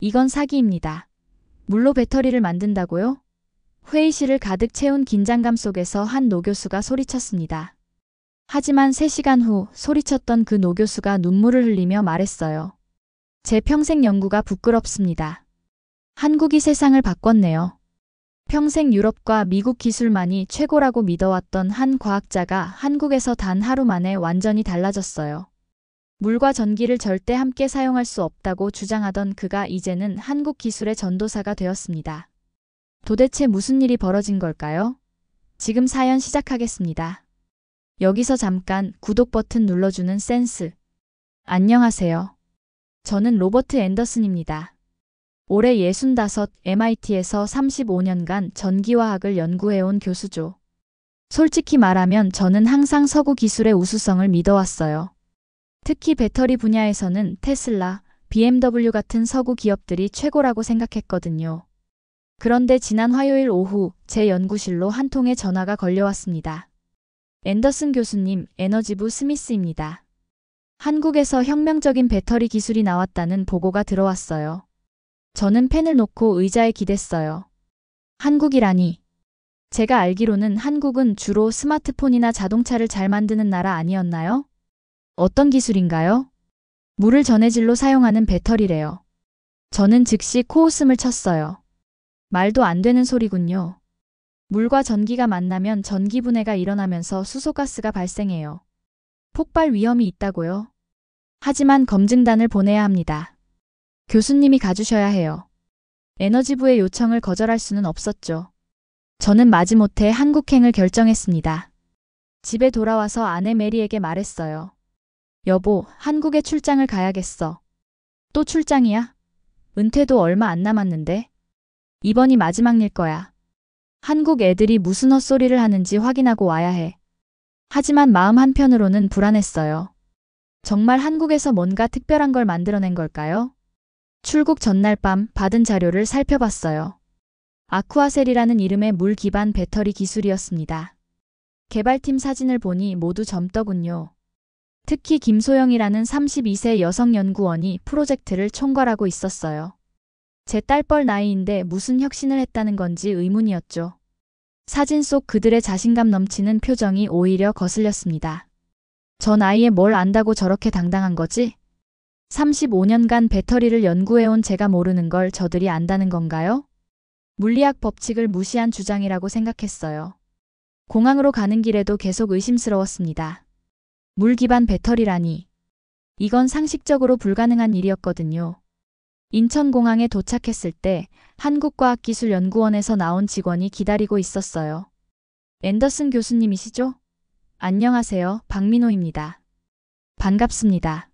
이건 사기입니다. 물로 배터리를 만든다고요? 회의실을 가득 채운 긴장감 속에서 한 노교수가 소리쳤습니다. 하지만 3시간 후 소리쳤던 그 노교수가 눈물을 흘리며 말했어요. 제 평생 연구가 부끄럽습니다. 한국이 세상을 바꿨네요. 평생 유럽과 미국 기술만이 최고라고 믿어왔던 한 과학자가 한국에서 단 하루 만에 완전히 달라졌어요. 물과 전기를 절대 함께 사용할 수 없다고 주장하던 그가 이제는 한국 기술의 전도사가 되었습니다. 도대체 무슨 일이 벌어진 걸까요? 지금 사연 시작하겠습니다. 여기서 잠깐 구독 버튼 눌러주는 센스. 안녕하세요. 저는 로버트 앤더슨입니다. 올해 65, MIT에서 35년간 전기화학을 연구해온 교수죠. 솔직히 말하면 저는 항상 서구 기술의 우수성을 믿어왔어요. 특히 배터리 분야에서는 테슬라, BMW 같은 서구 기업들이 최고라고 생각했거든요. 그런데 지난 화요일 오후 제 연구실로 한 통의 전화가 걸려왔습니다. 앤더슨 교수님, 에너지부 스미스입니다. 한국에서 혁명적인 배터리 기술이 나왔다는 보고가 들어왔어요. 저는 펜을 놓고 의자에 기댔어요. 한국이라니. 제가 알기로는 한국은 주로 스마트폰이나 자동차를 잘 만드는 나라 아니었나요? 어떤 기술인가요? 물을 전해질로 사용하는 배터리래요. 저는 즉시 코웃음을 쳤어요. 말도 안 되는 소리군요. 물과 전기가 만나면 전기분해가 일어나면서 수소가스가 발생해요. 폭발 위험이 있다고요? 하지만 검증단을 보내야 합니다. 교수님이 가주셔야 해요. 에너지부의 요청을 거절할 수는 없었죠. 저는 마지못해 한국행을 결정했습니다. 집에 돌아와서 아내 메리에게 말했어요. 여보, 한국에 출장을 가야겠어. 또 출장이야? 은퇴도 얼마 안 남았는데? 이번이 마지막 일 거야. 한국 애들이 무슨 헛소리를 하는지 확인하고 와야 해. 하지만 마음 한편으로는 불안했어요. 정말 한국에서 뭔가 특별한 걸 만들어낸 걸까요? 출국 전날 밤 받은 자료를 살펴봤어요. 아쿠아셀이라는 이름의 물 기반 배터리 기술이었습니다. 개발팀 사진을 보니 모두 젊더군요. 특히 김소영이라는 32세 여성 연구원이 프로젝트를 총괄하고 있었어요. 제 딸뻘 나이인데 무슨 혁신을 했다는 건지 의문이었죠. 사진 속 그들의 자신감 넘치는 표정이 오히려 거슬렸습니다. 저 나이에 뭘 안다고 저렇게 당당한 거지? 35년간 배터리를 연구해온 제가 모르는 걸 저들이 안다는 건가요? 물리학 법칙을 무시한 주장이라고 생각했어요. 공항으로 가는 길에도 계속 의심스러웠습니다. 물 기반 배터리라니. 이건 상식적으로 불가능한 일이었거든요. 인천공항에 도착했을 때 한국과학기술연구원에서 나온 직원이 기다리고 있었어요. 앤더슨 교수님이시죠? 안녕하세요, 박민호입니다. 반갑습니다.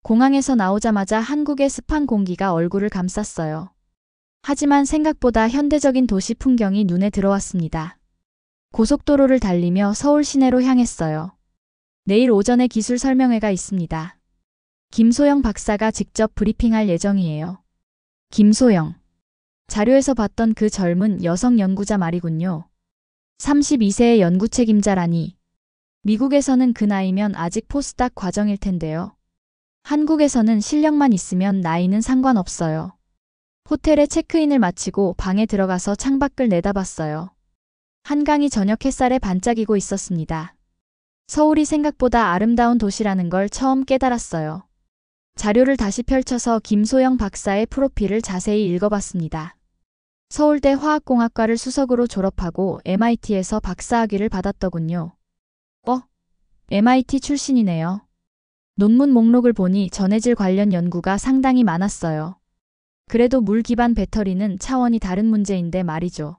공항에서 나오자마자 한국의 습한 공기가 얼굴을 감쌌어요. 하지만 생각보다 현대적인 도시 풍경이 눈에 들어왔습니다. 고속도로를 달리며 서울 시내로 향했어요. 내일 오전에 기술 설명회가 있습니다. 김소영 박사가 직접 브리핑할 예정이에요. 김소영. 자료에서 봤던 그 젊은 여성 연구자 말이군요. 32세의 연구 책임자라니. 미국에서는 그 나이면 아직 포스닥 과정일 텐데요. 한국에서는 실력만 있으면 나이는 상관없어요. 호텔에 체크인을 마치고 방에 들어가서 창밖을 내다봤어요. 한강이 저녁 햇살에 반짝이고 있었습니다. 서울이 생각보다 아름다운 도시라는 걸 처음 깨달았어요. 자료를 다시 펼쳐서 김소영 박사의 프로필을 자세히 읽어봤습니다. 서울대 화학공학과를 수석으로 졸업하고 MIT에서 박사학위를 받았더군요. MIT 출신이네요. 논문 목록을 보니 전해질 관련 연구가 상당히 많았어요. 그래도 물 기반 배터리는 차원이 다른 문제인데 말이죠.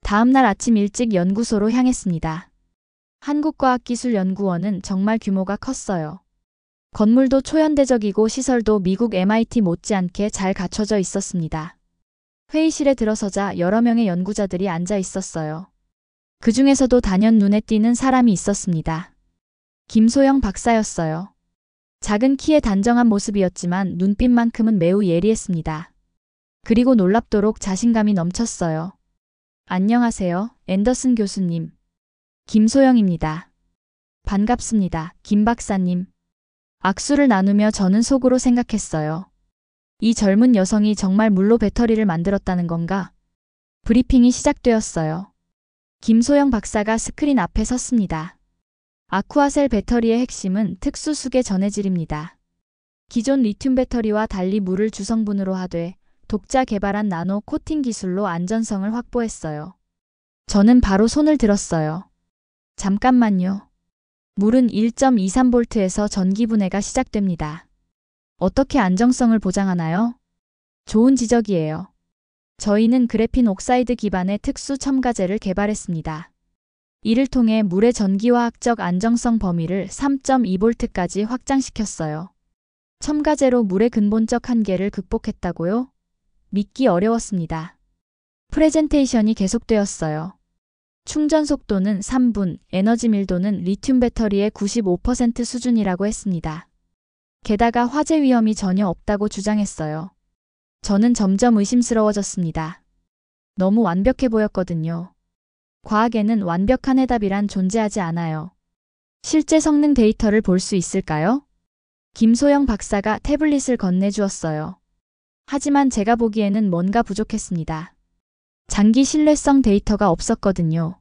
다음 날 아침 일찍 연구소로 향했습니다. 한국과학기술연구원은 정말 규모가 컸어요. 건물도 초현대적이고 시설도 미국 MIT 못지않게 잘 갖춰져 있었습니다. 회의실에 들어서자 여러 명의 연구자들이 앉아 있었어요. 그 중에서도 단연 눈에 띄는 사람이 있었습니다. 김소영 박사였어요. 작은 키에 단정한 모습이었지만 눈빛만큼은 매우 예리했습니다. 그리고 놀랍도록 자신감이 넘쳤어요. 안녕하세요, 앤더슨 교수님. 김소영입니다. 반갑습니다, 김 박사님. 악수를 나누며 저는 속으로 생각했어요. 이 젊은 여성이 정말 물로 배터리를 만들었다는 건가? 브리핑이 시작되었어요. 김소영 박사가 스크린 앞에 섰습니다. 아쿠아셀 배터리의 핵심은 특수 수계 전해질입니다. 기존 리튬 배터리와 달리 물을 주성분으로 하되 독자 개발한 나노 코팅 기술로 안전성을 확보했어요. 저는 바로 손을 들었어요. 잠깐만요. 물은 1.23V에서 전기 분해가 시작됩니다. 어떻게 안정성을 보장하나요? 좋은 지적이에요. 저희는 그래핀 옥사이드 기반의 특수 첨가제를 개발했습니다. 이를 통해 물의 전기화학적 안정성 범위를 3.2V까지 확장시켰어요. 첨가제로 물의 근본적 한계를 극복했다고요? 믿기 어려웠습니다. 프레젠테이션이 계속되었어요. 충전 속도는 3분, 에너지 밀도는 리튬 배터리의 95% 수준이라고 했습니다. 게다가 화재 위험이 전혀 없다고 주장했어요. 저는 점점 의심스러워졌습니다. 너무 완벽해 보였거든요. 과학에는 완벽한 해답이란 존재하지 않아요. 실제 성능 데이터를 볼 수 있을까요? 김소영 박사가 태블릿을 건네주었어요. 하지만 제가 보기에는 뭔가 부족했습니다. 장기 신뢰성 데이터가 없었거든요.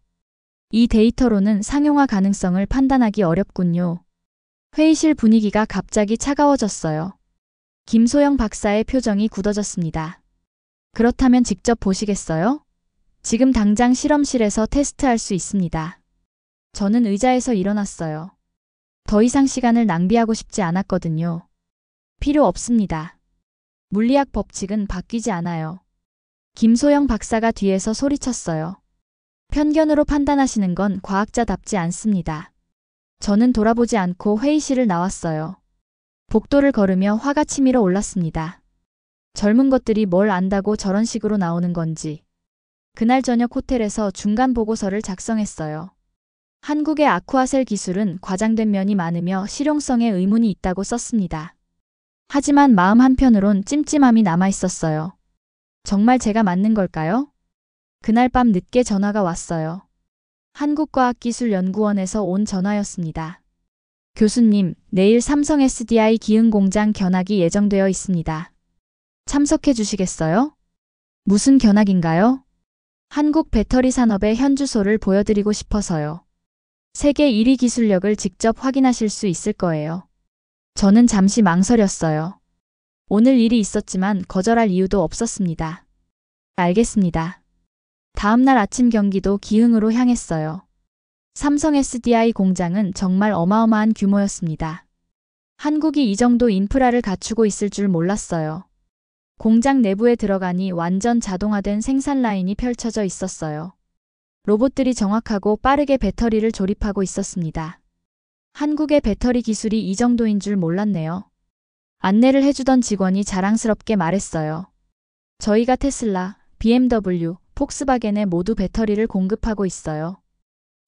이 데이터로는 상용화 가능성을 판단하기 어렵군요. 회의실 분위기가 갑자기 차가워졌어요. 김소영 박사의 표정이 굳어졌습니다. 그렇다면 직접 보시겠어요? 지금 당장 실험실에서 테스트할 수 있습니다. 저는 의자에서 일어났어요. 더 이상 시간을 낭비하고 싶지 않았거든요. 필요 없습니다. 물리학 법칙은 바뀌지 않아요. 김소영 박사가 뒤에서 소리쳤어요. 편견으로 판단하시는 건 과학자답지 않습니다. 저는 돌아보지 않고 회의실을 나왔어요. 복도를 걸으며 화가 치밀어 올랐습니다. 젊은 것들이 뭘 안다고 저런 식으로 나오는 건지. 그날 저녁 호텔에서 중간 보고서를 작성했어요. 한국의 아쿠아셀 기술은 과장된 면이 많으며 실용성에 의문이 있다고 썼습니다. 하지만 마음 한편으론 찜찜함이 남아 있었어요. 정말 제가 맞는 걸까요? 그날 밤 늦게 전화가 왔어요. 한국과학기술연구원에서 온 전화였습니다. 교수님, 내일 삼성 SDI 기흥 공장 견학이 예정되어 있습니다. 참석해 주시겠어요? 무슨 견학인가요? 한국 배터리 산업의 현주소를 보여드리고 싶어서요. 세계 1위 기술력을 직접 확인하실 수 있을 거예요. 저는 잠시 망설였어요. 오늘 일이 있었지만 거절할 이유도 없었습니다. 알겠습니다. 다음 날 아침 경기도 기흥으로 향했어요. 삼성 SDI 공장은 정말 어마어마한 규모였습니다. 한국이 이 정도 인프라를 갖추고 있을 줄 몰랐어요. 공장 내부에 들어가니 완전 자동화된 생산 라인이 펼쳐져 있었어요. 로봇들이 정확하고 빠르게 배터리를 조립하고 있었습니다. 한국의 배터리 기술이 이 정도인 줄 몰랐네요. 안내를 해주던 직원이 자랑스럽게 말했어요. 저희가 테슬라, BMW, 폭스바겐에 모두 배터리를 공급하고 있어요.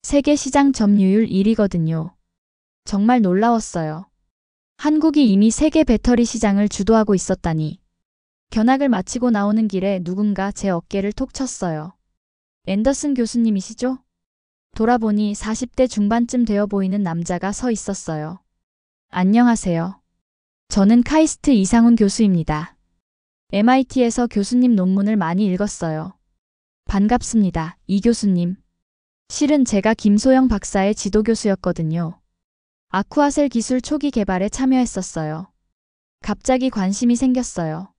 세계 시장 점유율 1위거든요. 정말 놀라웠어요. 한국이 이미 세계 배터리 시장을 주도하고 있었다니. 견학을 마치고 나오는 길에 누군가 제 어깨를 톡 쳤어요. 앤더슨 교수님이시죠? 돌아보니 40대 중반쯤 되어 보이는 남자가 서 있었어요. 안녕하세요. 저는 카이스트 이상훈 교수입니다. MIT에서 교수님 논문을 많이 읽었어요. 반갑습니다, 이 교수님. 실은 제가 김소영 박사의 지도교수였거든요. 아쿠아셀 기술 초기 개발에 참여했었어요. 갑자기 관심이 생겼어요.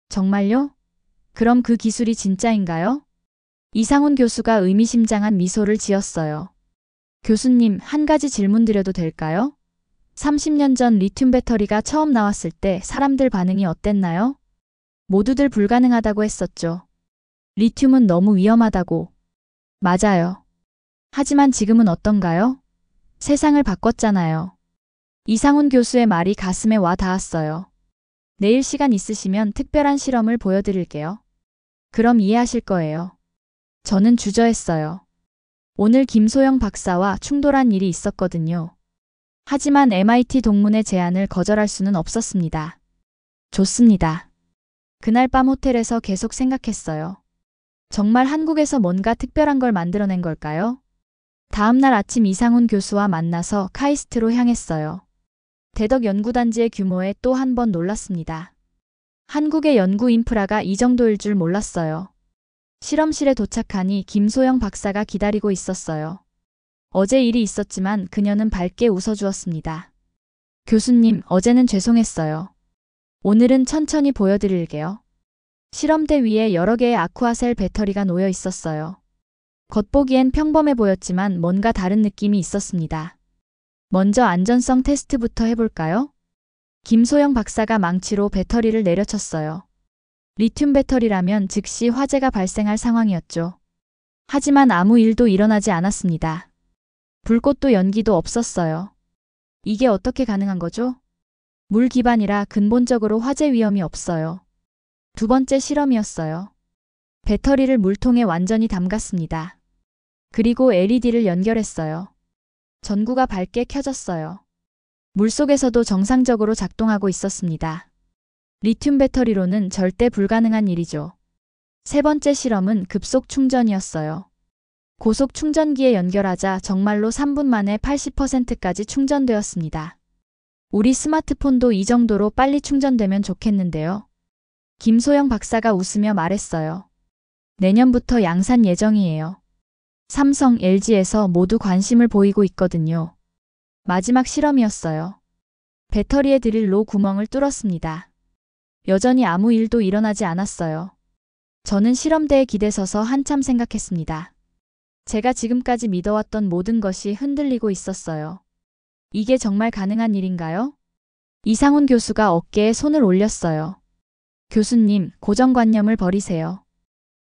정말요? 그럼 그 기술이 진짜인가요? 이상훈 교수가 의미심장한 미소를 지었어요. 교수님, 한 가지 질문 드려도 될까요? 30년 전 리튬 배터리가 처음 나왔을 때 사람들 반응이 어땠나요? 모두들 불가능하다고 했었죠. 리튬은 너무 위험하다고. 맞아요. 하지만 지금은 어떤가요? 세상을 바꿨잖아요. 이상훈 교수의 말이 가슴에 와 닿았어요. 내일 시간 있으시면 특별한 실험을 보여드릴게요. 그럼 이해하실 거예요. 저는 주저했어요. 오늘 김소영 박사와 충돌한 일이 있었거든요. 하지만 MIT 동문의 제안을 거절할 수는 없었습니다. 좋습니다. 그날 밤 호텔에서 계속 생각했어요. 정말 한국에서 뭔가 특별한 걸 만들어낸 걸까요? 다음 날 아침 이상훈 교수와 만나서 카이스트로 향했어요. 대덕 연구단지의 규모에 또 한 번 놀랐습니다. 한국의 연구 인프라가 이 정도일 줄 몰랐어요. 실험실에 도착하니 김소영 박사가 기다리고 있었어요. 어제 일이 있었지만 그녀는 밝게 웃어주었습니다. 교수님, 어제는 죄송했어요. 오늘은 천천히 보여드릴게요. 실험대 위에 여러 개의 아쿠아셀 배터리가 놓여 있었어요. 겉보기엔 평범해 보였지만 뭔가 다른 느낌이 있었습니다. 먼저 안전성 테스트부터 해볼까요? 김소영 박사가 망치로 배터리를 내려쳤어요. 리튬 배터리라면 즉시 화재가 발생할 상황이었죠. 하지만 아무 일도 일어나지 않았습니다. 불꽃도 연기도 없었어요. 이게 어떻게 가능한 거죠? 물 기반이라 근본적으로 화재 위험이 없어요. 두 번째 실험이었어요. 배터리를 물통에 완전히 담갔습니다. 그리고 LED를 연결했어요. 전구가 밝게 켜졌어요. 물속에서도 정상적으로 작동하고 있었습니다. 리튬 배터리로는 절대 불가능한 일이죠. 세 번째 실험은 급속 충전이었어요. 고속 충전기에 연결하자 정말로 3분 만에 80%까지 충전되었습니다. 우리 스마트폰도 이 정도로 빨리 충전되면 좋겠는데요. 김소영 박사가 웃으며 말했어요. 내년부터 양산 예정이에요. 삼성, LG에서 모두 관심을 보이고 있거든요. 마지막 실험이었어요. 배터리에 드릴로 구멍을 뚫었습니다. 여전히 아무 일도 일어나지 않았어요. 저는 실험대에 기대서서 한참 생각했습니다. 제가 지금까지 믿어왔던 모든 것이 흔들리고 있었어요. 이게 정말 가능한 일인가요? 이상훈 교수가 어깨에 손을 올렸어요. 교수님, 고정관념을 버리세요.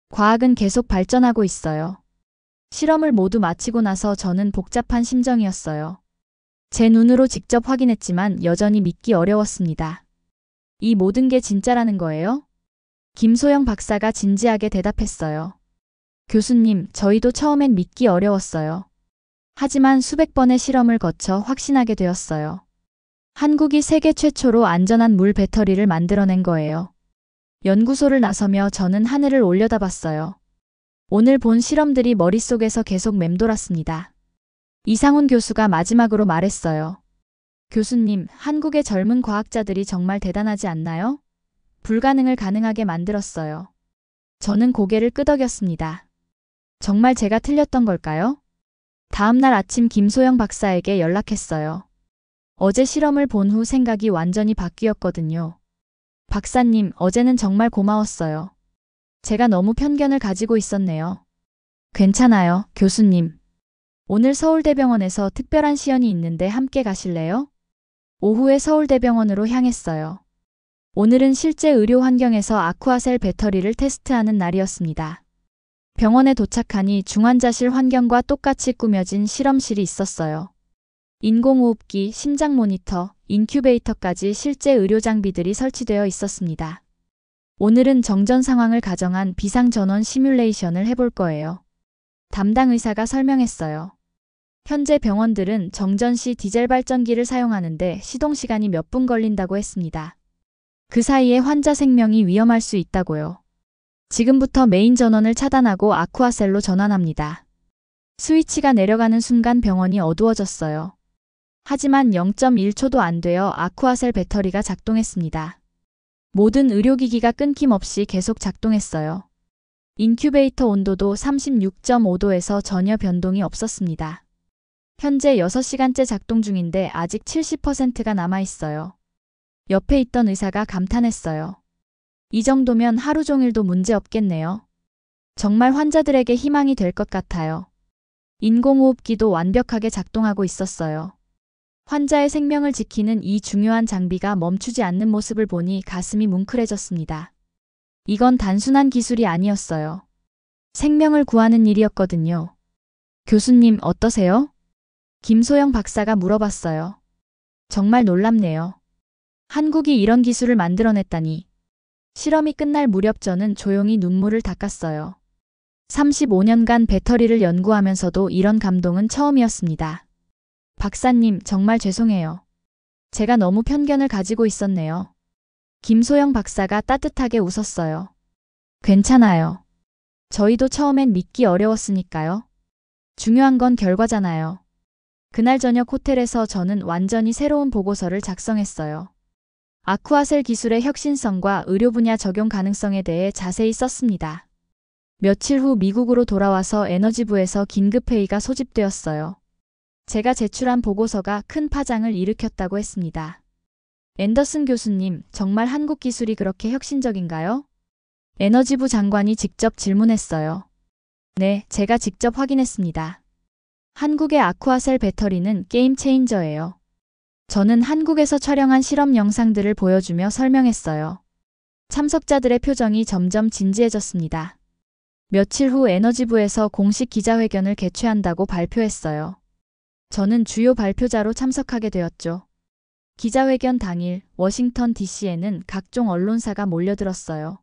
과학은 계속 발전하고 있어요. 실험을 모두 마치고 나서 저는 복잡한 심정이었어요. 제 눈으로 직접 확인했지만 여전히 믿기 어려웠습니다. 이 모든 게 진짜라는 거예요? 김소영 박사가 진지하게 대답했어요. 교수님, 저희도 처음엔 믿기 어려웠어요. 하지만 수백 번의 실험을 거쳐 확신하게 되었어요. 한국이 세계 최초로 안전한 물 배터리를 만들어낸 거예요. 연구소를 나서며 저는 하늘을 올려다봤어요. 오늘 본 실험들이 머릿속에서 계속 맴돌았습니다. 이상훈 교수가 마지막으로 말했어요. 교수님, 한국의 젊은 과학자들이 정말 대단하지 않나요? 불가능을 가능하게 만들었어요. 저는 고개를 끄덕였습니다. 정말 제가 틀렸던 걸까요? 다음 날 아침 김소영 박사에게 연락했어요. 어제 실험을 본 후 생각이 완전히 바뀌었거든요. 박사님, 어제는 정말 고마웠어요. 제가 너무 편견을 가지고 있었네요. 괜찮아요, 교수님. 오늘 서울대병원에서 특별한 시연이 있는데 함께 가실래요? 오후에 서울대병원으로 향했어요. 오늘은 실제 의료 환경에서 아쿠아셀 배터리를 테스트하는 날이었습니다. 병원에 도착하니 중환자실 환경과 똑같이 꾸며진 실험실이 있었어요. 인공호흡기, 심장 모니터, 인큐베이터까지 실제 의료 장비들이 설치되어 있었습니다. 오늘은 정전 상황을 가정한 비상전원 시뮬레이션을 해볼 거예요. 담당 의사가 설명했어요. 현재 병원들은 정전 시 디젤 발전기를 사용하는데 시동 시간이 몇 분 걸린다고 했습니다. 그 사이에 환자 생명이 위험할 수 있다고요. 지금부터 메인 전원을 차단하고 아쿠아셀로 전환합니다. 스위치가 내려가는 순간 병원이 어두워졌어요. 하지만 0.1초도 안 되어 아쿠아셀 배터리가 작동했습니다. 모든 의료기기가 끊김없이 계속 작동했어요. 인큐베이터 온도도 36.5도에서 전혀 변동이 없었습니다. 현재 6시간째 작동 중인데 아직 70%가 남아있어요. 옆에 있던 의사가 감탄했어요. 이 정도면 하루 종일도 문제 없겠네요. 정말 환자들에게 희망이 될 것 같아요. 인공호흡기도 완벽하게 작동하고 있었어요. 환자의 생명을 지키는 이 중요한 장비가 멈추지 않는 모습을 보니 가슴이 뭉클해졌습니다. 이건 단순한 기술이 아니었어요. 생명을 구하는 일이었거든요. 교수님, 어떠세요? 김소영 박사가 물어봤어요. 정말 놀랍네요. 한국이 이런 기술을 만들어냈다니. 실험이 끝날 무렵 저는 조용히 눈물을 닦았어요. 35년간 배터리를 연구하면서도 이런 감동은 처음이었습니다. 박사님, 정말 죄송해요. 제가 너무 편견을 가지고 있었네요. 김소영 박사가 따뜻하게 웃었어요. 괜찮아요. 저희도 처음엔 믿기 어려웠으니까요. 중요한 건 결과잖아요. 그날 저녁 호텔에서 저는 완전히 새로운 보고서를 작성했어요. 아쿠아셀 기술의 혁신성과 의료 분야 적용 가능성에 대해 자세히 썼습니다. 며칠 후 미국으로 돌아와서 에너지부에서 긴급회의가 소집되었어요. 제가 제출한 보고서가 큰 파장을 일으켰다고 했습니다. 앤더슨 교수님, 정말 한국 기술이 그렇게 혁신적인가요? 에너지부 장관이 직접 질문했어요. 네, 제가 직접 확인했습니다. 한국의 아쿠아셀 배터리는 게임 체인저예요. 저는 한국에서 촬영한 실험 영상들을 보여주며 설명했어요. 참석자들의 표정이 점점 진지해졌습니다. 며칠 후 에너지부에서 공식 기자회견을 개최한다고 발표했어요. 저는 주요 발표자로 참석하게 되었죠. 기자회견 당일 워싱턴 DC에는 각종 언론사가 몰려들었어요.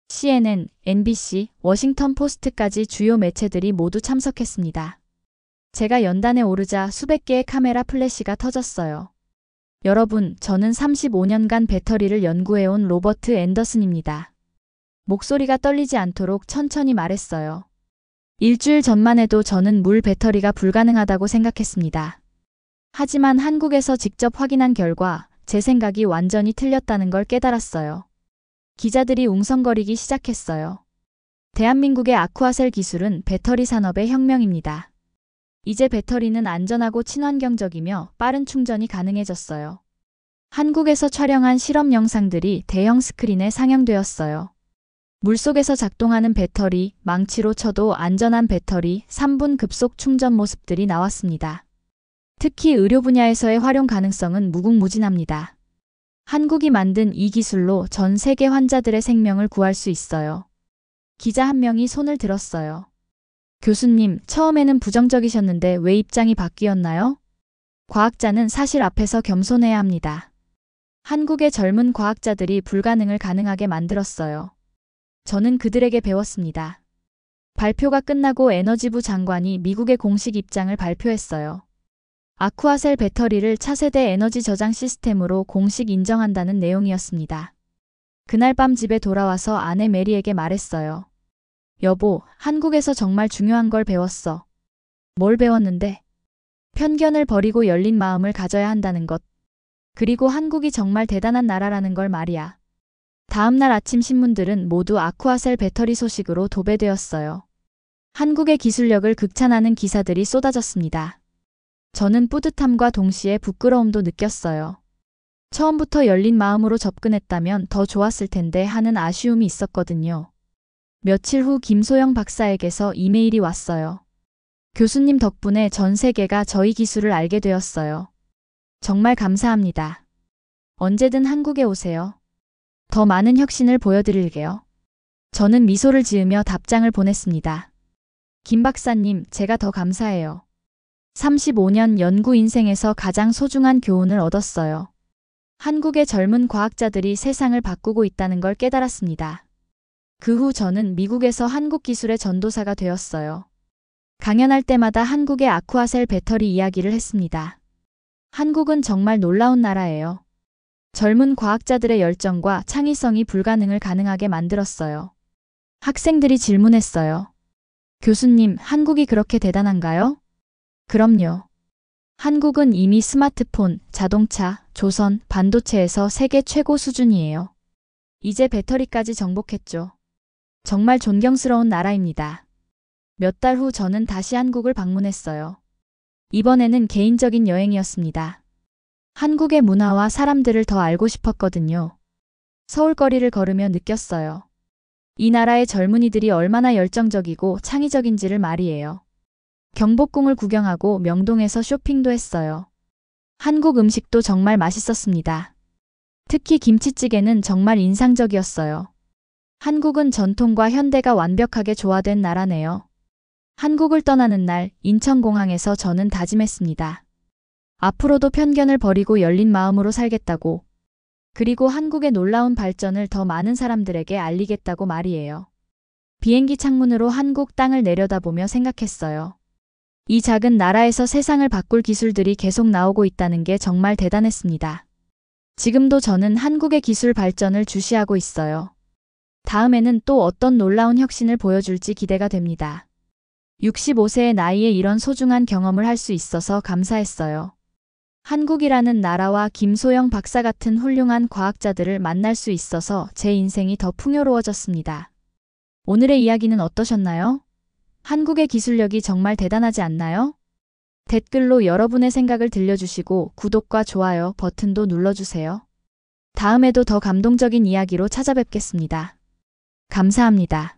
CNN, NBC, 워싱턴 포스트까지 주요 매체들이 모두 참석했습니다. 제가 연단에 오르자 수백 개의 카메라 플래시가 터졌어요. 여러분, 저는 35년간 배터리를 연구해온 로버트 앤더슨입니다. 목소리가 떨리지 않도록 천천히 말했어요. 일주일 전만 해도 저는 물 배터리가 불가능하다고 생각했습니다. 하지만 한국에서 직접 확인한 결과 제 생각이 완전히 틀렸다는 걸 깨달았어요. 기자들이 웅성거리기 시작했어요. 대한민국의 아쿠아셀 기술은 배터리 산업의 혁명입니다. 이제 배터리는 안전하고 친환경적이며 빠른 충전이 가능해졌어요. 한국에서 촬영한 실험 영상들이 대형 스크린에 상영되었어요. 물속에서 작동하는 배터리, 망치로 쳐도 안전한 배터리, 3분 급속 충전 모습들이 나왔습니다. 특히 의료 분야에서의 활용 가능성은 무궁무진합니다. 한국이 만든 이 기술로 전 세계 환자들의 생명을 구할 수 있어요. 기자 한 명이 손을 들었어요. 교수님, 처음에는 부정적이셨는데 왜 입장이 바뀌었나요? 과학자는 사실 앞에서 겸손해야 합니다. 한국의 젊은 과학자들이 불가능을 가능하게 만들었어요. 저는 그들에게 배웠습니다. 발표가 끝나고 에너지부 장관이 미국의 공식 입장을 발표했어요. 아쿠아셀 배터리를 차세대 에너지 저장 시스템으로 공식 인정한다는 내용이었습니다. 그날 밤 집에 돌아와서 아내 메리에게 말했어요. 여보, 한국에서 정말 중요한 걸 배웠어. 뭘 배웠는데? 편견을 버리고 열린 마음을 가져야 한다는 것. 그리고 한국이 정말 대단한 나라라는 걸 말이야. 다음 날 아침 신문들은 모두 아쿠아셀 배터리 소식으로 도배되었어요. 한국의 기술력을 극찬하는 기사들이 쏟아졌습니다. 저는 뿌듯함과 동시에 부끄러움도 느꼈어요. 처음부터 열린 마음으로 접근했다면 더 좋았을 텐데 하는 아쉬움이 있었거든요. 며칠 후 김소영 박사에게서 이메일이 왔어요. 교수님 덕분에 전 세계가 저희 기술을 알게 되었어요. 정말 감사합니다. 언제든 한국에 오세요. 더 많은 혁신을 보여드릴게요. 저는 미소를 지으며 답장을 보냈습니다. 김 박사님, 제가 더 감사해요. 35년 연구 인생에서 가장 소중한 교훈을 얻었어요. 한국의 젊은 과학자들이 세상을 바꾸고 있다는 걸 깨달았습니다. 그 후 저는 미국에서 한국 기술의 전도사가 되었어요. 강연할 때마다 한국의 아쿠아셀 배터리 이야기를 했습니다. 한국은 정말 놀라운 나라예요. 젊은 과학자들의 열정과 창의성이 불가능을 가능하게 만들었어요. 학생들이 질문했어요. 교수님, 한국이 그렇게 대단한가요? 그럼요. 한국은 이미 스마트폰, 자동차, 조선, 반도체에서 세계 최고 수준이에요. 이제 배터리까지 정복했죠. 정말 존경스러운 나라입니다. 몇 달 후 저는 다시 한국을 방문했어요. 이번에는 개인적인 여행이었습니다. 한국의 문화와 사람들을 더 알고 싶었거든요. 서울거리를 걸으며 느꼈어요. 이 나라의 젊은이들이 얼마나 열정적이고 창의적인지를 말이에요. 경복궁을 구경하고 명동에서 쇼핑도 했어요. 한국 음식도 정말 맛있었습니다. 특히 김치찌개는 정말 인상적이었어요. 한국은 전통과 현대가 완벽하게 조화된 나라네요. 한국을 떠나는 날 인천공항에서 저는 다짐했습니다. 앞으로도 편견을 버리고 열린 마음으로 살겠다고. 그리고 한국의 놀라운 발전을 더 많은 사람들에게 알리겠다고 말이에요. 비행기 창문으로 한국 땅을 내려다보며 생각했어요. 이 작은 나라에서 세상을 바꿀 기술들이 계속 나오고 있다는 게 정말 대단했습니다. 지금도 저는 한국의 기술 발전을 주시하고 있어요. 다음에는 또 어떤 놀라운 혁신을 보여줄지 기대가 됩니다. 65세의 나이에 이런 소중한 경험을 할 수 있어서 감사했어요. 한국이라는 나라와 김소영 박사 같은 훌륭한 과학자들을 만날 수 있어서 제 인생이 더 풍요로워졌습니다. 오늘의 이야기는 어떠셨나요? 한국의 기술력이 정말 대단하지 않나요? 댓글로 여러분의 생각을 들려주시고 구독과 좋아요 버튼도 눌러주세요. 다음에도 더 감동적인 이야기로 찾아뵙겠습니다. 감사합니다.